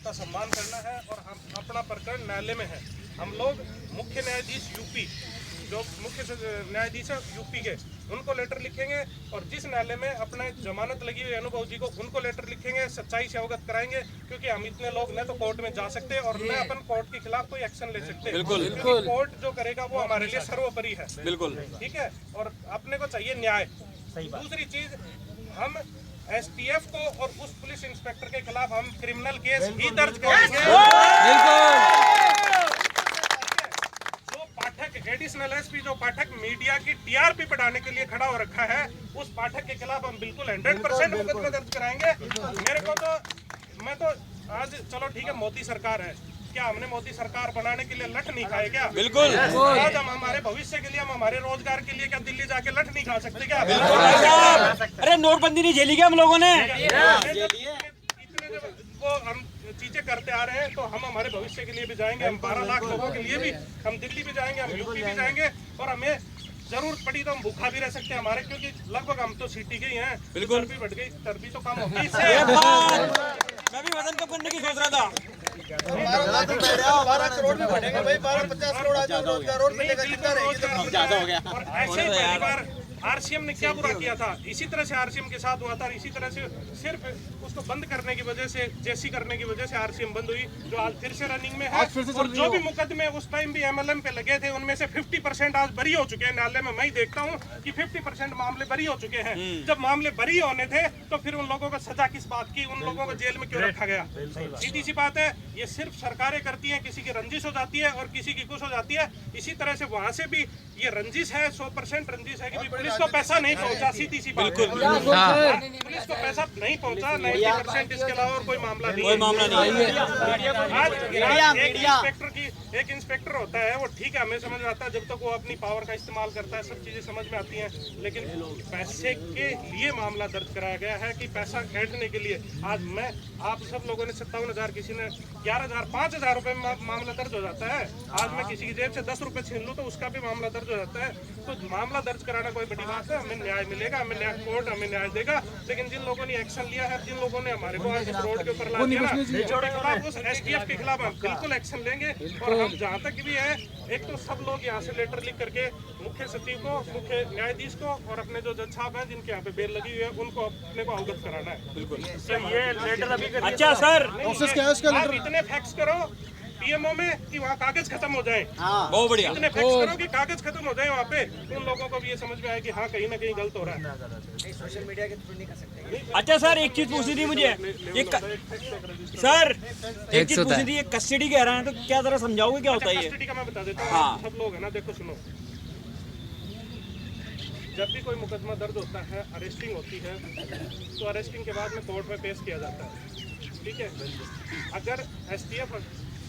का सम्मान करना है और हम अपना प्रकरण न्यायालय में है। हम लोग मुख्य न्यायाधीश यूपी, जो मुख्य न्यायाधीश है यूपी के, उनको लेटर लिखेंगे और जिस न्यायालय में अपने जमानत लगी हुई अनुभव जी को, उनको लेटर लिखेंगे, सच्चाई से अवगत कराएंगे, क्योंकि हम इतने लोग न तो कोर्ट में जा सकते हैं और न अपन कोर्ट के खिलाफ कोई एक्शन ले सकते। बिल्कुल, क्योंकि कोर्ट जो करेगा वो हमारे लिए सर्वोपरि है। बिल्कुल, ठीक है, और अपने को चाहिए न्याय। दूसरी चीज, हम एसटीएफ को और उस पुलिस इंस्पेक्टर के खिलाफ हम क्रिमिनल केस ही दर्ज करेंगे। जो पाठक एडिशनल एसपी, जो पाठक मीडिया की टीआरपी बढ़ाने के लिए खड़ा हो रखा है, उस पाठक के खिलाफ हम बिल्कुल 100% मुकदमा दर्ज कराएंगे। मेरे को तो, मैं तो आज, चलो ठीक है मोदी सरकार है, क्या हमने मोदी सरकार बनाने के लिए लठ नहीं खाए क्या? बिल्कुल। आज हम हमारे भविष्य के लिए, हम हमारे रोजगार के लिए क्या दिल्ली जाके लठ नहीं खा सकते क्या? अरे नोटबंदी नहीं झेली क्या हम लोगों ने? इतने वो हम चीजें करते आ रहे हैं, तो हम हमारे भविष्य के लिए भी जाएंगे। हम 12 लाख लोगों के लिए भी हम दिल्ली भी जाएंगे, हम यूपी भी जाएंगे, और हमें जरूरत पड़ी तो हम भूखा भी रह सकते हैं हमारे, क्योंकि लगभग हम तो सिटी के ही हैं। बिल्कुल, चर्बी बढ़ गई, चर्बी तो कम होगी। मैं भी वजन कम करने की सोच रहा था। 12 करोड़ में बढ़ेगा भाई, 12-50 करोड़ आ जाओ, रोजगार रोड मिलेगा, जिंदा रहेगी तो ज्यादा हो गया। और ऐसे ही पहली बार आरसीएम ने क्या बुरा किया था, इसी तरह से आरसीएम के साथ हुआ था। इसी तरह से सिर्फ उसको बंद करने की वजह से, जेसी करने की वजह से आरसीएम बंद हुई, जो आज फिर से रनिंग में है। और जो भी मुकदमे उस टाइम भी एमएलएम पे लगे थे, उनमें से 50% आज बरी हो चुके हैं न्यायालय में। मैं ही देखता हूँ कि 50% मामले बरी हो चुके हैं। जब मामले बरी होने थे तो फिर उन लोगों को सजा किस बात की, उन लोगों को जेल में क्यों रखा गया? सीधी सी बात है, ये सिर्फ सरकारें करती हैं, किसी की रंजिश हो जाती है और किसी की कुछ हो जाती है। इसी तरह से वहां से भी ये रंजिश है, 100% रंजिश है कि पुलिस को पैसा नहीं पहुंचा। सीधी सी बात, पुलिस को पैसा नहीं पहुंचा, 90% इसके अलावा और कोई मामला नहीं है। आज एक इंस्पेक्टर होता है, वो ठीक है, हमें समझ में आता है, जब तक वो अपनी पावर का इस्तेमाल करता है सब चीजें समझ में आती हैं। लेकिन पैसे के लिए मामला दर्ज कराया गया है कि पैसा ऐंठने के लिए। आज मैं, आप सब लोगों ने 57,000, किसी ने 11,000, 5,000 रुपए में मामला दर्ज हो जाता है। आज मैं किसी की जेब से 10 रुपए छीन लूं तो उसका भी मामला दर्ज हो जाता है। तो मामला दर्ज कराना कोई बड़ी बात है? हमें न्याय मिलेगा, हमें न्याय, कोर्ट हमें न्याय देगा। लेकिन जिन लोगों ने एक्शन लिया है, जिन लोगों ने हमारे को आज रोड के ऊपर ला दिया ना, उनके खिलाफ, उस एसटीएफ के खिलाफ हम बिल्कुल एक्शन लेंगे। और हम जहाँ तक भी है, एक तो सब लोग यहाँ से लेटर लिख करके मुख्य सचिव को, मुख्य न्यायाधीश को और अपने जो जज साहब हैं जिनके यहाँ पे बेल लगी हुई है, उनको अपने को अवगत कराना है। बिल्कुल, ये लेटर अभी अच्छा सर, आप इतने फैक्स करो पीएमओ में कि वहाँ कागज खत्म हो जाए। बहुत बढ़िया। इतने फैक्स करो कि कागज खत्म हो जाए वहाँ पे, उन लोगों को भी ये समझ में आए कि हाँ कहीं ना कहीं गलत हो रहा है। सोशल मीडिया के थ्रू नहीं कर सकते। अच्छा सर, एक चीज पूछनी थी मुझे, सर एक चीज पूछनी थी, ये कस्टडी कह रहे हैं तो क्या जरा समझाओगे क्या होता है ये? कस्टडी का मैं बता देता हूँ। हाँ। सब लोग है ना, देखो सुनो, जब भी कोई मुकदमा दर्ज होता है, अरेस्टिंग होती है, तो अरेस्टिंग के बाद में कोर्ट में पेश किया जाता है। ठीक है, अगर एसटीएफ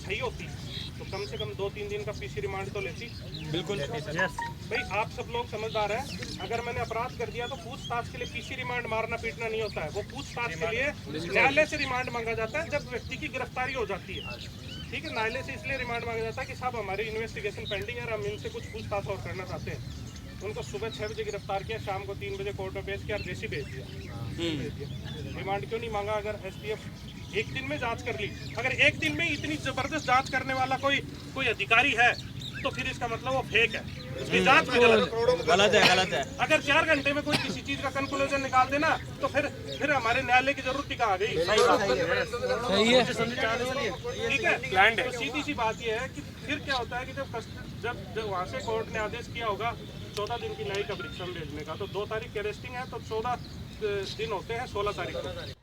सही होती तो कम से कम 2-3 दिन का पीसी रिमांड तो लेती। बिल्कुल भाई, आप सब लोग समझदार हैं। अगर मैंने अपराध कर दिया तो पूछताछ के लिए पीसी रिमांड मारना पीटना नहीं होता है। वो पूछताछ के लिए न्यायालय से रिमांड मांगा जाता है जब व्यक्ति की गिरफ्तारी हो जाती है। ठीक है, न्यायालय से इसलिए रिमांड मांगा जाता है कि साहब हमारी इन्वेस्टिगेशन पेंडिंग है और हम इनसे कुछ पूछताछ और करना चाहते हैं। उनको सुबह 6 बजे गिरफ्तार किया, शाम को 3 बजे कोर्ट में पेश किया और जेसी भेज दिया। रिमांड क्यों नहीं मांगा? अगर एसटीएफ एक दिन में जांच कर ली, अगर एक दिन में इतनी जबरदस्त जांच करने वाला कोई अधिकारी है, तो फिर इसका मतलब वो फेक है, उसकी जांच में गलत है। अगर 4 घंटे में कोई किसी चीज का कंक्लूजन निकाल देना तो फिर हमारे न्यायालय की जरूरत ही कहाँ गई? ठीक है, तो सीधी सी बात ये है कि फिर क्या होता है कि जब वहाँ से कोर्ट ने आदेश किया होगा 14 दिन की न्यायिक अभिरक्षा भेजने का, तो 2 तारीख की अरेस्टिंग है, तो 14 दिन होते हैं 16 तारीख को।